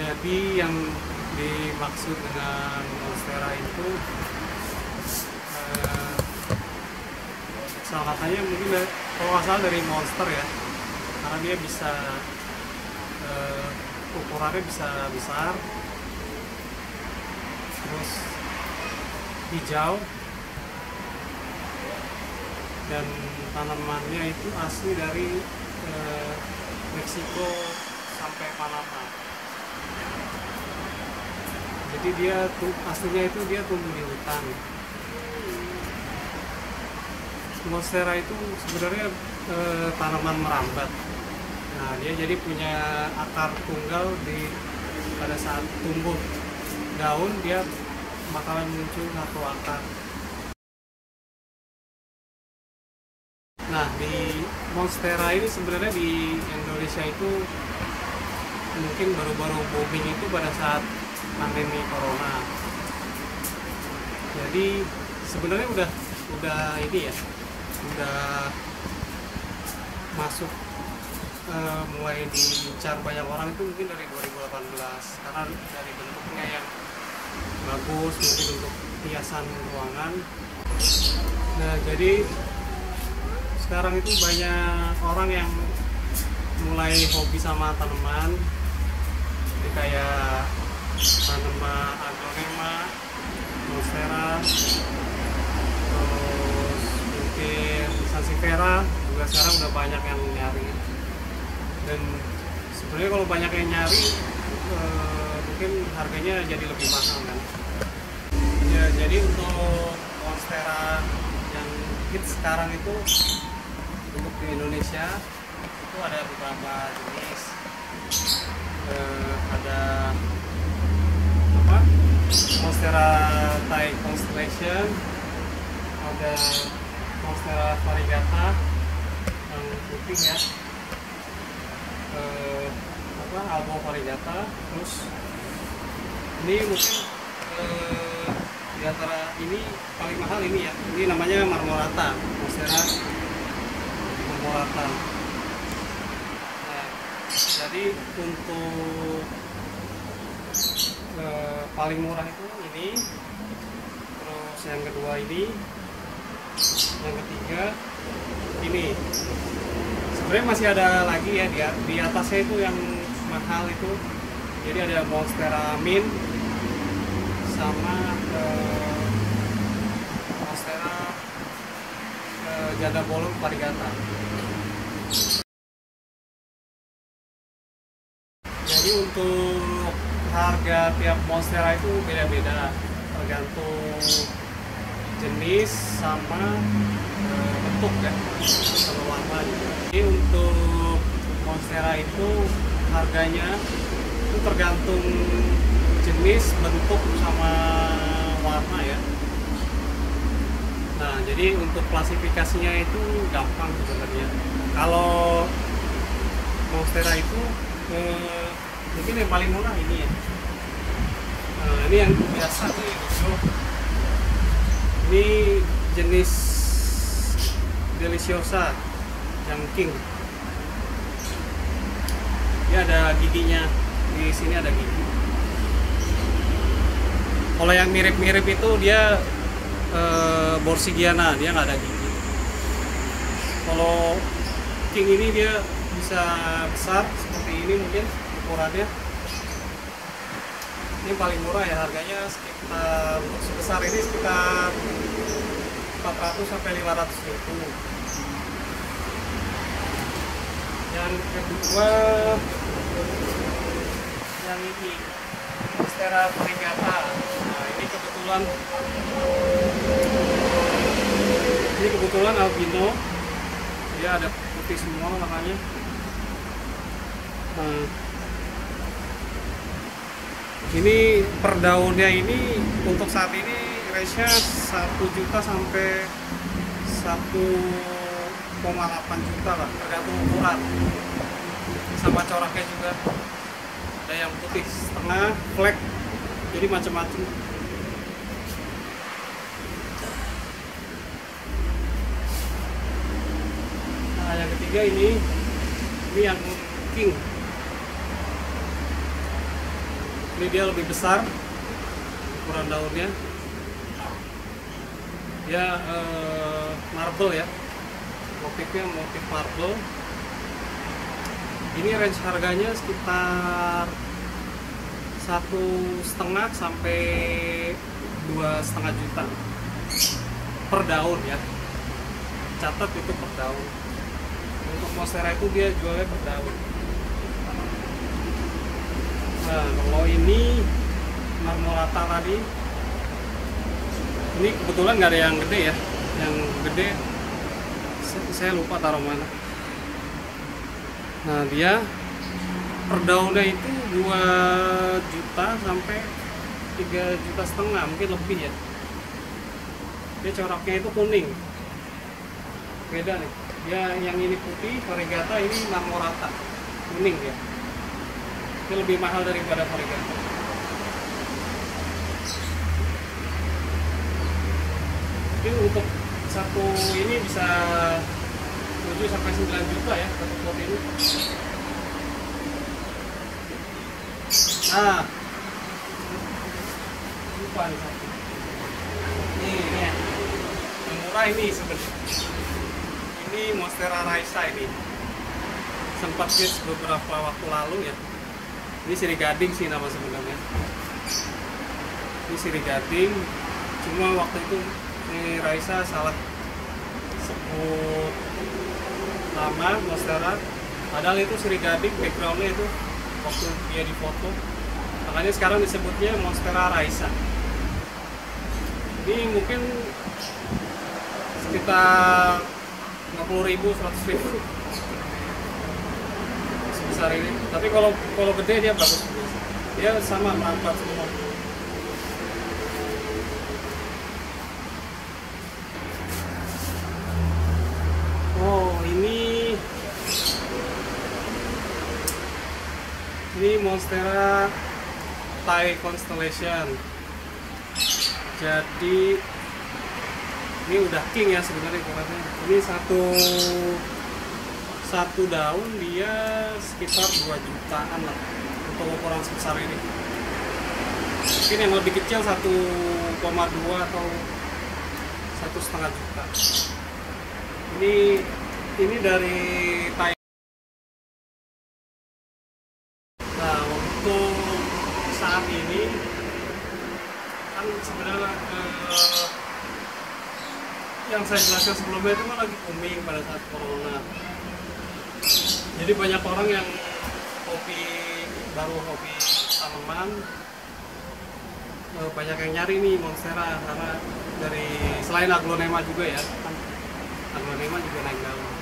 Jadi yang dimaksud dengan monstera itu salah katanya mungkin kalau nggak salah dari monster ya, karena dia bisa ukurannya bisa besar, terus hijau, dan tanamannya itu asli dari Meksiko sampai Panama. Jadi dia aslinya itu dia tumbuh di hutan. Monstera itu sebenarnya tanaman merambat. Nah, dia jadi punya akar tunggal pada saat tumbuh daun, dia bakalan muncul satu akar. Nah, di monstera ini sebenarnya di Indonesia itu mungkin baru-baru booming itu pada saat pandemi corona. Jadi sebenarnya udah ini ya, udah masuk mulai diincar banyak orang itu mungkin dari 2018, karena dari bentuknya yang bagus, mungkin untuk hiasan ruangan. Nah, jadi sekarang itu banyak orang yang mulai hobi sama tanaman, jadi kayak tanaman aglonema, monstera, terus mungkin sansevieria juga sekarang udah banyak yang nyari. Dan sebenarnya kalau banyak yang nyari mungkin harganya jadi lebih mahal kan ya. Jadi untuk monstera yang hits sekarang itu untuk di Indonesia itu ada beberapa jenis. Ada monstera Thai Constellation, ada monstera variegata yang putih ya, albo variegata. Terus ini mungkin di antara ini paling mahal ini ya, ini namanya marmorata, monstera marmorata. Nah, jadi untuk paling murah itu ini, terus yang kedua ini, yang ketiga ini. Sebenarnya masih ada lagi ya, di atasnya itu yang mahal itu. Jadi ada monstera mint sama monstera janda bolong variegata. Jadi untuk harga tiap monstera itu beda-beda, tergantung jenis sama bentuk ya, sama warna juga. Jadi untuk monstera itu harganya itu tergantung jenis, bentuk sama warna ya. Nah, jadi untuk klasifikasinya itu gampang sebenarnya. Kalau monstera itu mungkin yang paling murah ini ya. Nah, ini yang biasa nih, ini jenis Deliciosa yang king. Dia ada giginya, di sini ada gigi. Kalau yang mirip-mirip itu dia Borsigiana, dia nggak ada gigi. Kalau king ini dia bisa besar seperti ini mungkin ukurannya. Ini paling murah ya, harganya sekitar untuk sebesar ini sekitar 400 sampai 500 ribu. Yang kedua yang ini monstera variegata. Nah, ini kebetulan albino, dia ada putih semua makanya. Nah, ini per daunnya ini untuk saat ini range-nya 1 juta sampai 1,8 juta lah, tergantung ukuran sama coraknya juga. Ada yang putih setengah, flek, jadi macam-macam. Nah, yang ketiga ini yang king. Ini dia lebih besar ukuran daunnya. Dia marble ya, motifnya motif marble. Ini range harganya sekitar 1,5 sampai 2,5 juta per daun ya. Catat itu per daun. Untuk monstera itu dia jualnya per daun. Nah, kalau ini marmorata tadi, ini kebetulan nggak ada yang gede ya. Yang gede saya lupa taruh mana. Nah, dia per daunnya itu 2 juta sampai 3,5 juta, mungkin lebih ya. Dia coraknya itu kuning. Beda nih. Dia yang ini putih, variegata, ini marmorata. Kuning ya. Ini lebih mahal daripada variegata. Mungkin untuk satu ini bisa 7 sampai 9 juta ya, satu pot ini. Nah, lupa nih satu. Ini ya. Yang murah ini sebenarnya. Ini Monstera Raisa ini. Sempat hits beberapa waktu lalu ya. Ini sirih gading sih nama sebenarnya. Ini sirih gading. Cuma waktu itu ini Raisa salah sebut nama Monstera. Padahal itu sirih gading, backgroundnya itu waktu dia difoto. Makanya sekarang disebutnya Monstera Raisa. Ini mungkin sekitar 50.000, 100.000 sebesar ini. Tapi kalau gede dia bagus. Dia sama merambat semua. Oh, ini Monstera Thai Constellation. Jadi ini udah king ya sebenarnya ukurannya. Ini satu daun dia sekitar 2 jutaan lah untuk ukuran sebesar ini. Mungkin yang lebih kecil 1,2 atau 1,5 juta. Ini dari Thailand. Nah, untuk saat ini kan sebenarnya yang saya jelaskan sebelumnya itu kan lagi booming pada saat corona. Jadi banyak orang yang baru hobi tanaman, banyak yang nyari nih Monstera karena selain aglonema juga ya, kan aglonema juga naik daun.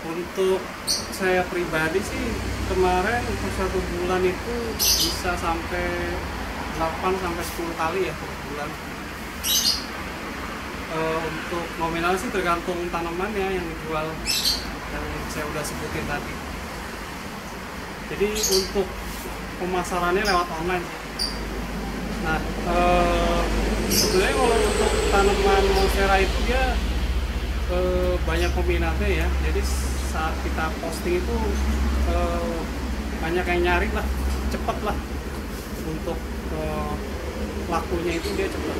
Untuk saya pribadi sih kemarin untuk 1 bulan itu bisa sampai 8 sampai 10 kali ya per bulan. Untuk nominal sih tergantung tanamannya yang dijual, yang saya udah sebutin tadi. Jadi untuk pemasarannya lewat online. Nah, sebenarnya kalau untuk tanaman Monstera itu dia banyak peminatnya ya. Jadi saat kita posting itu banyak yang nyari lah, cepet lah. Untuk lakunya itu dia cepet.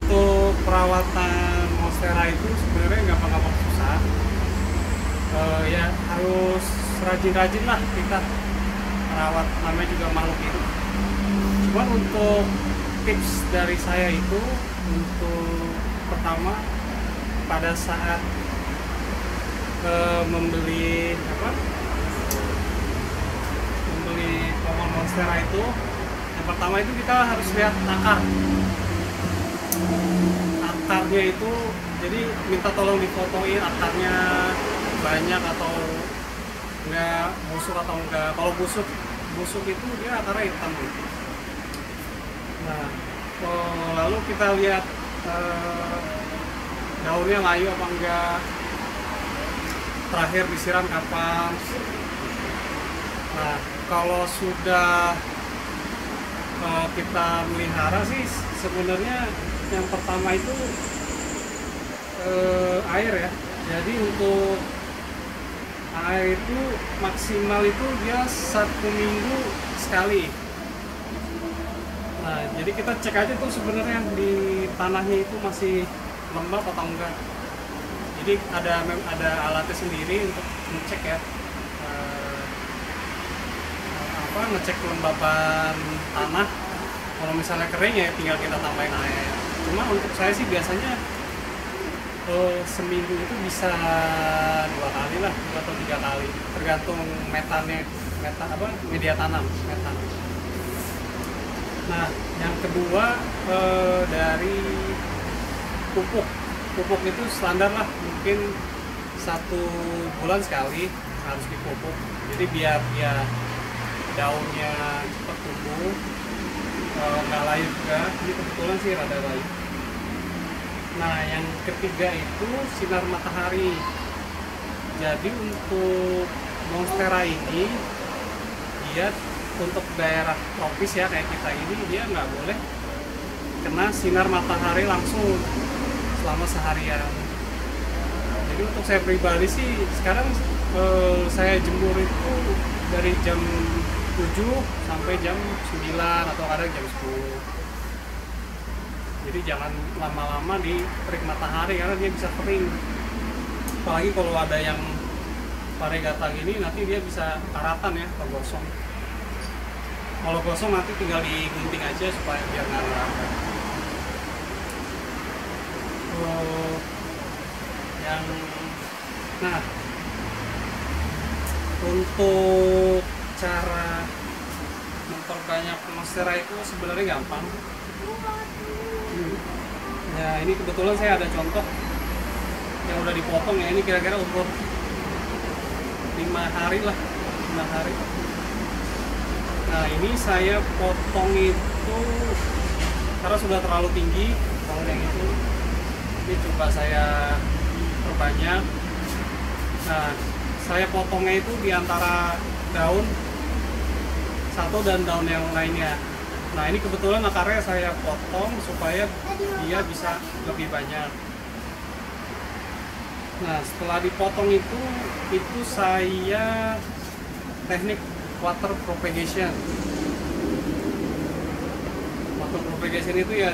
Untuk perawatan Monstera itu sebenarnya gampang-gampang susah. Ya harus rajin-rajin lah kita merawat, namanya juga makhluk hidup. Cuman untuk tips dari saya itu, untuk pertama pada saat membeli pohon Monstera itu, yang pertama itu kita harus lihat akarnya itu. Jadi minta tolong difotoin akarnya banyak atau enggak, busuk atau enggak. Kalau busuk itu dia akarnya hitam gitu. Nah, lalu kita lihat daunnya layu apa enggak, terakhir disiram kapan. Nah, kalau sudah kita melihara sih sebenarnya yang pertama itu air ya. Jadi untuk Air itu maksimal itu dia 1 minggu sekali. Nah, jadi kita cek aja tuh sebenarnya di tanahnya itu masih lembab atau enggak. Jadi ada alatnya sendiri untuk ngecek ya, ngecek kelembapan tanah. Kalau misalnya kering ya tinggal kita tambahin air. Cuma untuk saya sih biasanya seminggu itu bisa 2 kali lah, 2 atau 3 kali, tergantung media tanam metan. Nah, yang kedua dari pupuk itu standar lah, mungkin 1 bulan sekali harus dipupuk. Jadi biar dia daunnya cepat tumbuh, nggak layu juga. Ini kebetulan sih rada layu. Nah, yang ketiga itu sinar matahari. Jadi untuk monstera ini, dia untuk daerah tropis ya kayak kita ini, dia nggak boleh kena sinar matahari langsung selama seharian. Jadi untuk saya pribadi sih sekarang saya jemur itu dari jam 7 sampai jam 9 atau kadang jam 10. Jadi jangan lama-lama di terik matahari karena dia bisa kering. Apalagi kalau ada yang varigata gini, nanti dia bisa karatan ya atau gosong. Kalau gosong nanti tinggal digunting aja supaya biar nggak ngerambat. Nah, untuk cara memperbanyak monstera itu sebenarnya gampang. Ya, ini kebetulan saya ada contoh yang udah dipotong ya. Ini kira-kira umur 5 hari lah, 5 hari. Nah, ini saya potong itu karena sudah terlalu tinggi pohon yang itu. Ini coba saya perbanyak. Nah, saya potongnya itu di antara daun satu dan daun yang lainnya. Nah, ini kebetulan akarnya saya potong supaya dia bisa lebih banyak. Nah, setelah dipotong itu saya teknik water propagation. Water propagation itu ya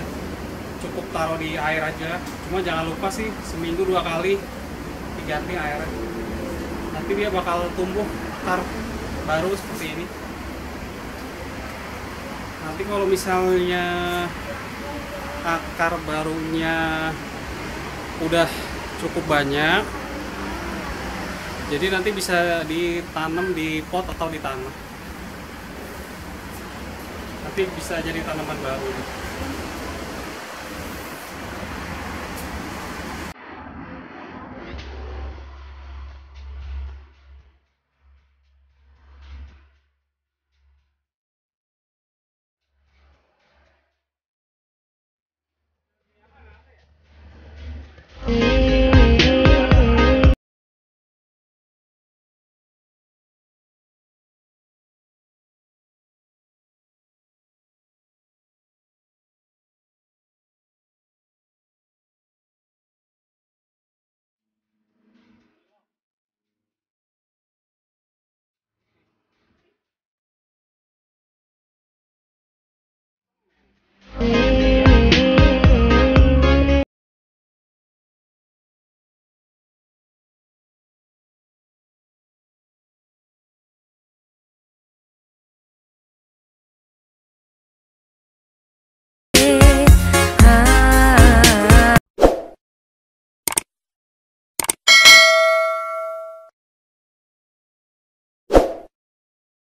cukup taruh di air aja. Cuma jangan lupa sih seminggu 2 kali diganti airnya. Nanti dia bakal tumbuh akar baru seperti ini. Nanti kalau misalnya akar barunya udah cukup banyak, jadi nanti bisa ditanam di pot atau di tanah. Nanti bisa jadi tanaman baru.